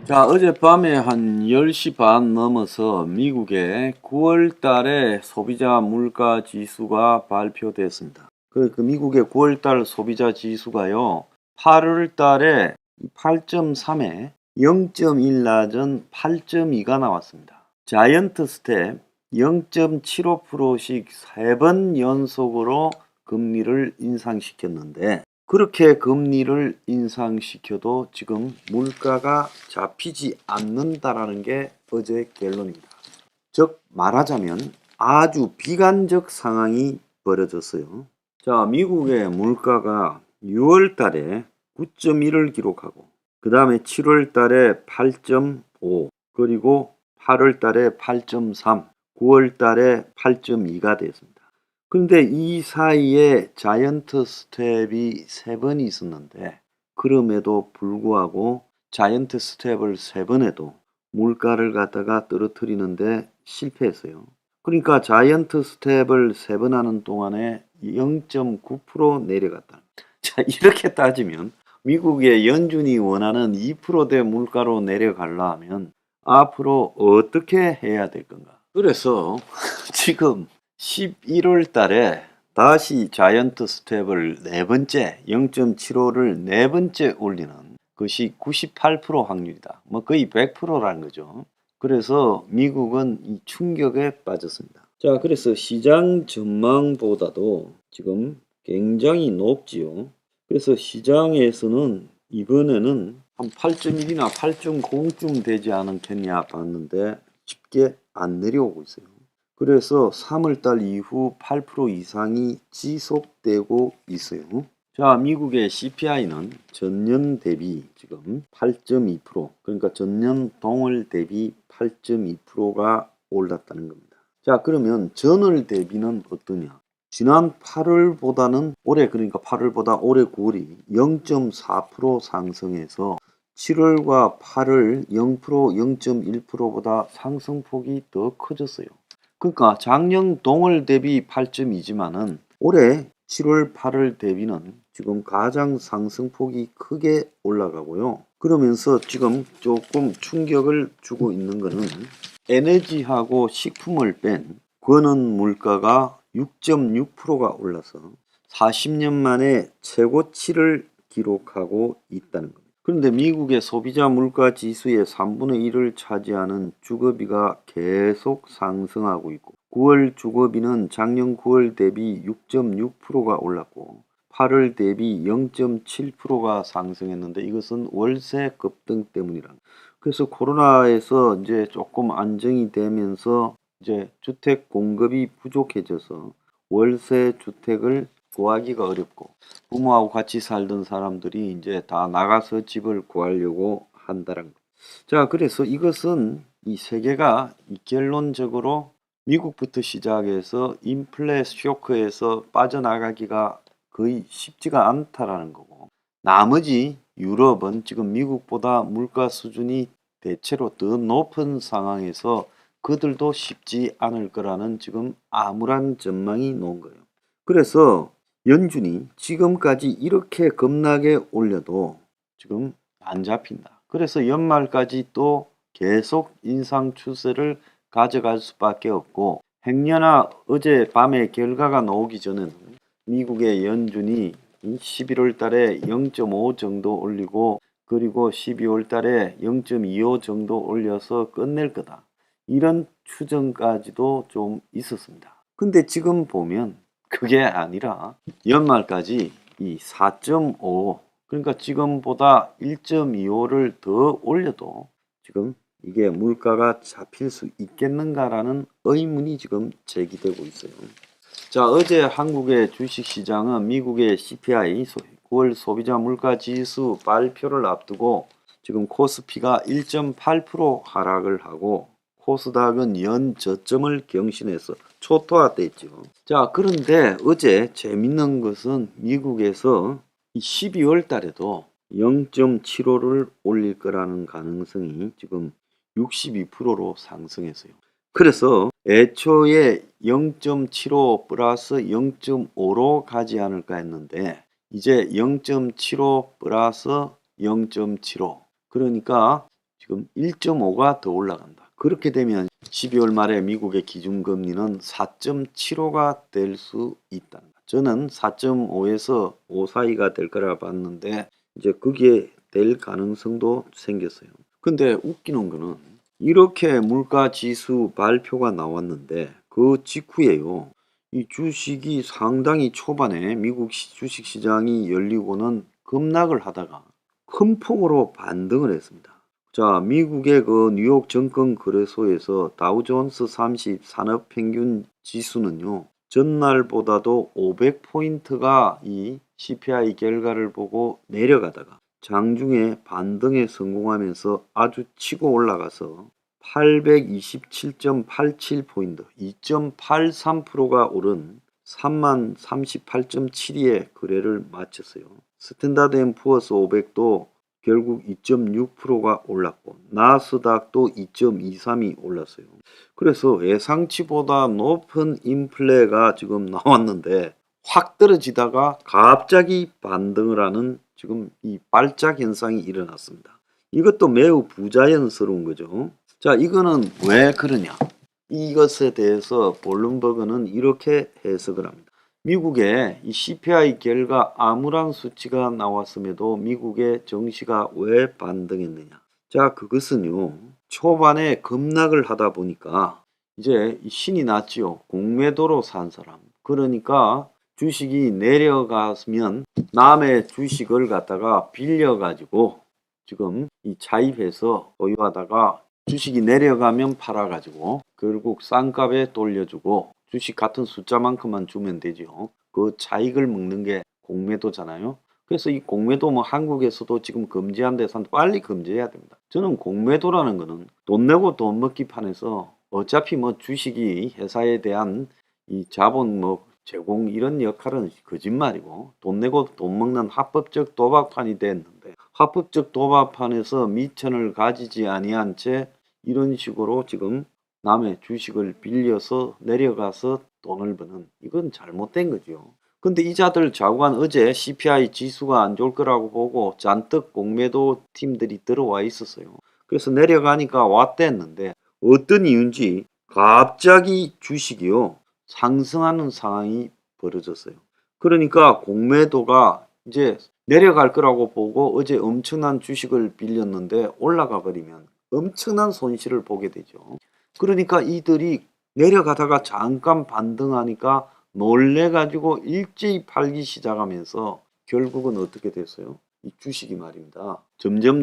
자, 어젯밤에 한 10시 반 넘어서 미국의 9월 달에 소비자 물가 지수가 발표됐습니다. 그 미국의 9월 달 소비자 지수가요, 8월 달에 8.3에 0.1 낮은 8.2가 나왔습니다. 자이언트 스텝 0.75%씩 3번 연속으로 금리를 인상시켰는데, 그렇게 금리를 인상시켜도 지금 물가가 잡히지 않는다라는 게 어제 결론입니다. 즉 말하자면 아주 비관적 상황이 벌어졌어요. 자, 미국의 물가가 6월 달에 9.1을 기록하고 그 다음에 7월 달에 8.5, 그리고 8월 달에 8.3, 9월 달에 8.2가 되었습니다. 그런데 이 사이에 자이언트 스텝이 3번이 있었는데, 그럼에도 불구하고 자이언트 스텝을 3번 해도 물가를 갖다가 떨어뜨리는데 실패했어요. 그러니까 자이언트 스텝을 3번 하는 동안에 0.9% 내려갔다. 자, 이렇게 따지면 미국의 연준이 원하는 2%대 물가로 내려가려 하면 앞으로 어떻게 해야 될 건가? 그래서 지금 11월 달에 다시 자이언트 스텝을 4번째, 0.75를 4번째 올리는 것이 98% 확률이다. 뭐 거의 100%라는 거죠. 그래서 미국은 이 충격에 빠졌습니다. 자, 그래서 시장 전망보다도 지금 굉장히 높지요. 그래서 시장에서는 이번에는 한 8.1이나 8.0쯤 되지 않겠냐 봤는데 쉽게 안 내려오고 있어요. 그래서 3월달 이후 8% 이상이 지속되고 있어요. 자, 미국의 CPI는 전년 대비 지금 8.2%, 그러니까 전년 동월 대비 8.2%가 올랐다는 겁니다. 자, 그러면 전월 대비는 어떠냐? 지난 8월보다는 올해 그러니까 8월보다 올해 9월이 0.4% 상승해서 7월과 8월 0%, 0.1%보다 상승폭이 더 커졌어요. 그러니까 작년 동월 대비 8.2지만은 올해 7월, 8월 대비는 지금 가장 상승폭이 크게 올라가고요. 그러면서 지금 조금 충격을 주고 있는 거는 에너지하고 식품을 뺀 권원 물가가 6.6%가 올라서 40년 만에 최고치를 기록하고 있다는 겁니다. 그런데 미국의 소비자 물가 지수의 3분의 1을 차지하는 주거비가 계속 상승하고 있고 9월 주거비는 작년 9월 대비 6.6%가 올랐고 8월 대비 0.7%가 상승했는데 이것은 월세 급등 때문이라. 그래서 코로나에서 이제 조금 안정이 되면서 이제 주택 공급이 부족해져서 월세 주택을 구하기가 어렵고 부모하고 같이 살던 사람들이 이제 다 나가서 집을 구하려고 한다는 거. 자, 그래서 이것은 이 세계가 결론적으로 미국부터 시작해서 인플레 쇼크에서 빠져나가기가 거의 쉽지가 않다라는 거고 나머지 유럽은 지금 미국보다 물가 수준이 대체로 더 높은 상황에서 그들도 쉽지 않을 거라는 지금 암울한 전망이 나온 거예요. 그래서 연준이 지금까지 이렇게 겁나게 올려도 지금 안 잡힌다. 그래서 연말까지 또 계속 인상 추세를 가져갈 수밖에 없고 행여나 어젯밤에 결과가 나오기 전에는 미국의 연준이 11월 달에 0.5 정도 올리고 그리고 12월 달에 0.25 정도 올려서 끝낼 거다. 이런 추정까지도 좀 있었습니다. 근데 지금 보면 그게 아니라 연말까지 이 4.5 그러니까 지금보다 1.25를 더 올려도 지금 이게 물가가 잡힐 수 있겠는가라는 의문이 지금 제기되고 있어요. 자, 어제 한국의 주식시장은 미국의 CPI 9월 소비자 물가 지수 발표를 앞두고 지금 코스피가 1.8% 하락을 하고 코스닥은 연 저점을 경신해서 초토화됐죠. 자, 그런데 어제 재밌는 것은 미국에서 12월 달에도 0.75를 올릴 거라는 가능성이 지금 62%로 상승했어요. 그래서 애초에 0.75 플러스 0.5로 가지 않을까 했는데 이제 0.75 플러스 0.75 그러니까 지금 1.5가 더 올라간다. 그렇게 되면 12월 말에 미국의 기준금리는 4.75가 될 수 있다. 저는 4.5에서 5 사이가 될 거라 봤는데 이제 그게 될 가능성도 생겼어요. 근데 웃기는 거는 이렇게 물가 지수 발표가 나왔는데 그 직후에요. 이 주식이 상당히 초반에 미국 주식 시장이 열리고는 급락을 하다가 큰 폭으로 반등을 했습니다. 자, 미국의 그 뉴욕 증권 거래소에서 다우존스 30 산업평균 지수는요. 전날보다도 500포인트가 이 CPI 결과를 보고 내려가다가 장중에 반등에 성공하면서 아주 치고 올라가서 827.87포인트, 2.83%가 오른 3038.72에 거래를 마쳤어요. 스탠다드 앤 푸어스 500도 결국 2.6%가 올랐고 나스닥도 2.23이 올랐어요. 그래서 예상치보다 높은 인플레가 지금 나왔는데 확 떨어지다가 갑자기 반등을 하는 지금 이 발작 현상이 일어났습니다. 이것도 매우 부자연스러운 거죠. 자, 이거는 왜 그러냐? 이것에 대해서 블룸버그는 이렇게 해석을 합니다. 미국의 이 CPI 결과 암울한 수치가 나왔음에도 미국의 증시가 왜 반등했느냐? 자, 그것은요. 초반에 급락을 하다 보니까 이제 신이 났지요. 공매도로 산 사람. 그러니까 주식이 내려가면 남의 주식을 갖다가 빌려가지고 지금 이 차입해서 보유하다가 주식이 내려가면 팔아가지고 결국 싼 값에 돌려주고 주식 같은 숫자만큼만 주면 되죠. 그 차익을 먹는 게 공매도잖아요. 그래서 이 공매도 뭐 한국에서도 지금 금지한 데서 빨리 금지해야 됩니다. 저는 공매도라는 거는 돈 내고 돈 먹기 판에서 어차피 뭐 주식이 회사에 대한 이 자본 뭐 제공 이런 역할은 거짓말이고 돈 내고 돈 먹는 합법적 도박판이 됐는데 합법적 도박판에서 미천을 가지지 아니한 채 이런 식으로 지금 남의 주식을 빌려서 내려가서 돈을 버는 이건 잘못된 거죠. 근데 이자들 자관 어제 CPI 지수가 안 좋을 거라고 보고 잔뜩 공매도 팀들이 들어와 있었어요. 그래서 내려가니까 왔댔는데 어떤 이유인지 갑자기 주식이요 상승하는 상황이 벌어졌어요. 그러니까 공매도가 이제 내려갈 거라고 보고 어제 엄청난 주식을 빌렸는데 올라가 버리면 엄청난 손실을 보게 되죠. 그러니까 이들이 내려가다가 잠깐 반등하니까 놀래가지고 일제히 팔기 시작하면서 결국은 어떻게 됐어요? 이 주식이 말입니다. 점점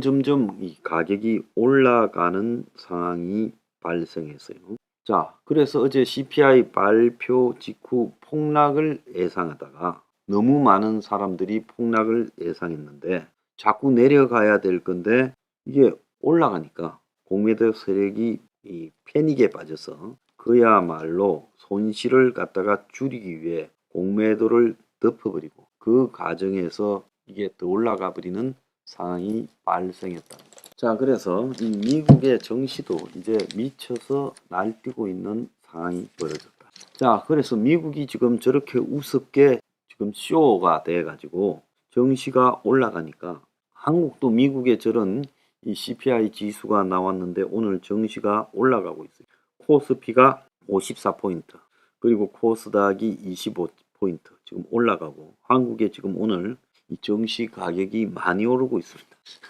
이 가격이 올라가는 상황이 발생했어요. 자, 그래서 어제 CPI 발표 직후 폭락을 예상하다가 너무 많은 사람들이 폭락을 예상했는데 자꾸 내려가야 될 건데 이게 올라가니까 공매도 세력이 이 패닉에 빠져서 그야말로 손실을 갖다가 줄이기 위해 공매도를 덮어버리고 그 과정에서 이게 더 올라가 버리는 상황이 발생했다. 자, 그래서 이 미국의 정시도 이제 미쳐서 날뛰고 있는 상황이 벌어졌다. 자, 그래서 미국이 지금 저렇게 우습게 지금 쇼가 돼 가지고 정시가 올라가니까 한국도 미국의 저런 이 CPI 지수가 나왔는데 오늘 정시가 올라가고 있어요. 코스피가 54포인트 그리고 코스닥이 25포인트 지금 올라가고 한국에 지금 오늘 이 정시 가격이 많이 오르고 있습니다.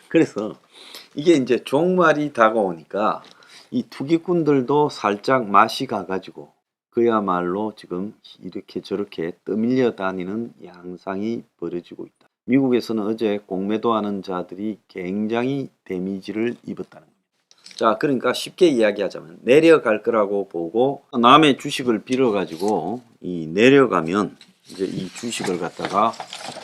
그래서 이게 이제 종말이 다가오니까 이 투기꾼들도 살짝 맛이 가가지고 그야말로 지금 이렇게 저렇게 떠밀려 다니는 양상이 벌어지고 있다. 미국에서는 어제 공매도하는 자들이 굉장히 데미지를 입었다는 겁니다. 자, 그러니까 쉽게 이야기하자면 내려갈 거라고 보고 남의 주식을 빌어가지고 이 내려가면 이제 이 주식을 갖다가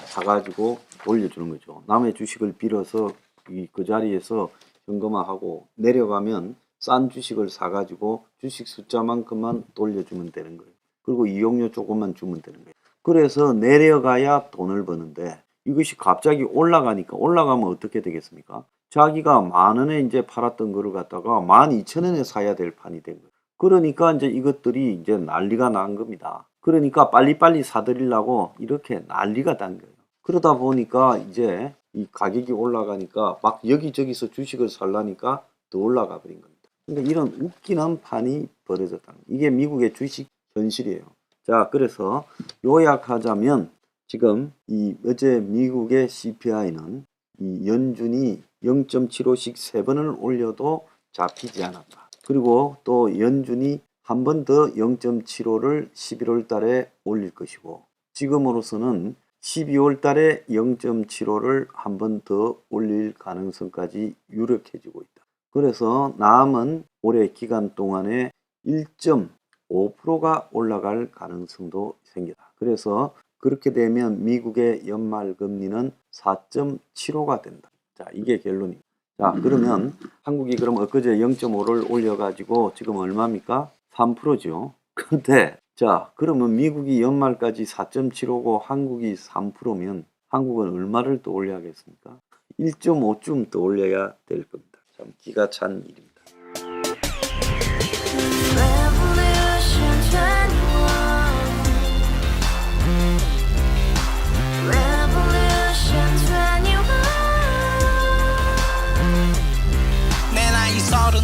사가지고 돌려주는 거죠. 남의 주식을 빌어서 그 자리에서 현금화하고 내려가면 싼 주식을 사가지고 주식 숫자만큼만 돌려주면 되는 거예요. 그리고 이용료 조금만 주면 되는 거예요. 그래서 내려가야 돈을 버는데 이것이 갑자기 올라가니까 올라가면 어떻게 되겠습니까? 자기가 10,000원에 이제 팔았던 거를 갖다가 12,000원에 사야 될 판이 된 거예요. 그러니까 이제 이것들이 이제 난리가 난 겁니다. 그러니까 빨리빨리 사들이려고 이렇게 난리가 난 거예요. 그러다 보니까 이제 이 가격이 올라가니까 막 여기저기서 주식을 살라니까 더 올라가 버린 겁니다. 그러니까 이런 웃기는 판이 벌어졌다는 거예요. 이게 미국의 주식 현실이에요. 자, 그래서 요약하자면 지금 이 어제 미국의 CPI는 이 연준이 0.75씩 3번을 올려도 잡히지 않았다. 그리고 또 연준이 한 번 더 0.75를 11월 달에 올릴 것이고 지금으로서는 12월 달에 0.75를 한 번 더 올릴 가능성까지 유력해지고 있다. 그래서 남은 올해 기간 동안에 1.5%가 올라갈 가능성도 생기다. 그래서 그렇게 되면 미국의 연말 금리는 4.75가 된다. 자, 이게 결론입니다. 자, 그러면 한국이 그럼 엊그제 0.5를 올려가지고 지금 얼마입니까? 3%죠. 근데 자, 그러면 미국이 연말까지 4.75고 한국이 3%면 한국은 얼마를 더 올려야겠습니까? 1.5쯤 더 올려야 될 겁니다. 참 기가 찬 일입니다.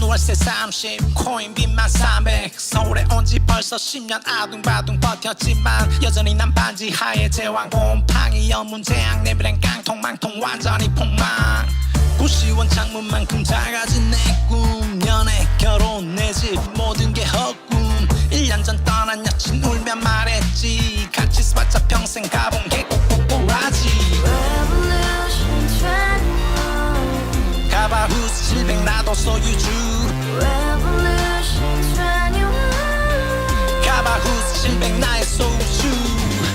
월세 30 코인빚만 300 서울에 온지 벌써 10년 아둥바둥 버텼지만 여전히 난 반지 하에 제왕 곰팡이 연문제약 내비랑 깡통망통 완전히 폭망 고시원 창문만큼 작아진 내 꿈 연애 결혼 내 집 모든 게 헛꿈 1년 전 떠난 여친 울면 말했지 같이 살자 평생 가본 게 꼬꼬꼬라지 가바후스 700 나도 소유주 가바후스 700 나의 소유주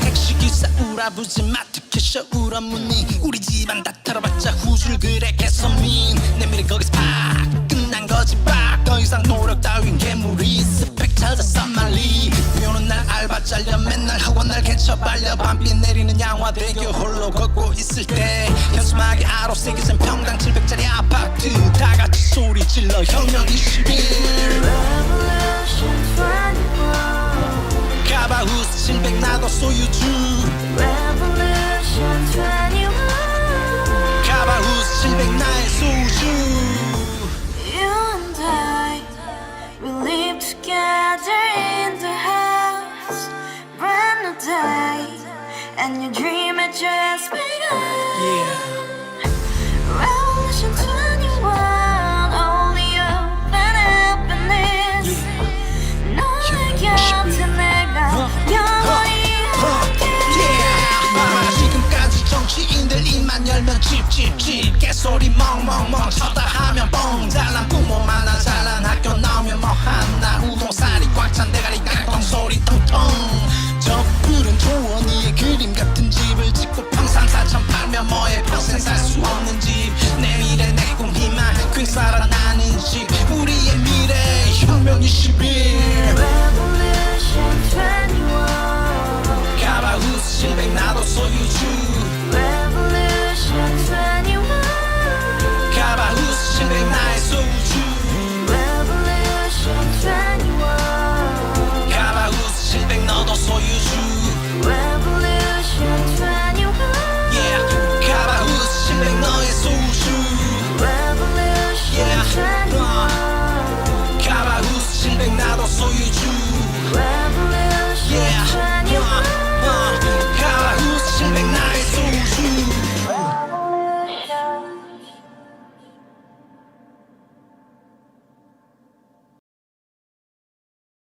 택시기사 우라부지 마트캐셔 우라무니 우리 집안 다 털어봤자 후줄 그래 개선민 내 미래 거기서 팍 끝난 거지 팍더 이상 노력 따윈 괴물이 스펙 찾아 싼말리 비오는 날 알바 잘려 맨날 학원 날 지쳐 발려 밤비 내리는 양화대교 홀로 걷고 있을 때 현수막에 아로 새겨진 평당 700짜리 아파트 다같이 소리 질러 혁명 21 Revolution 21 카바후스 700 나도 소유주 Revolution 21 카바후스 700 나의 소주 You and I, we live together in the house. Brand new day, and your dream had just begun. yeah. Revolution 21, only open happiness. 너의 곁에 내가 영원히 yeah. 지금까지 정치인들 입만 열면 찝찝찝 개소리 멍멍멍 쳤다 하면 뻥 잘난 부모 만나 잘난 학교 나오면 뭐 하나 우동살이 꽉 찬 대가리 깡통 소리 통통 저 푸른 조원이의 그림 같은 집을 짓고 평상사천 팔면 뭐해 평생 살 수 없는 집 내 미래 내 꿈 희망 퀸 살아나는 집 우리의 미래 혁명 21 Revolution 21. 카바후스 700 나도 소유주 Revolution 21. 카바후스 700 나의 소주 Revolution 21. 카바후스 700 너도 소유주 Revolution 21. yeah. 카바후스 700 너의 소주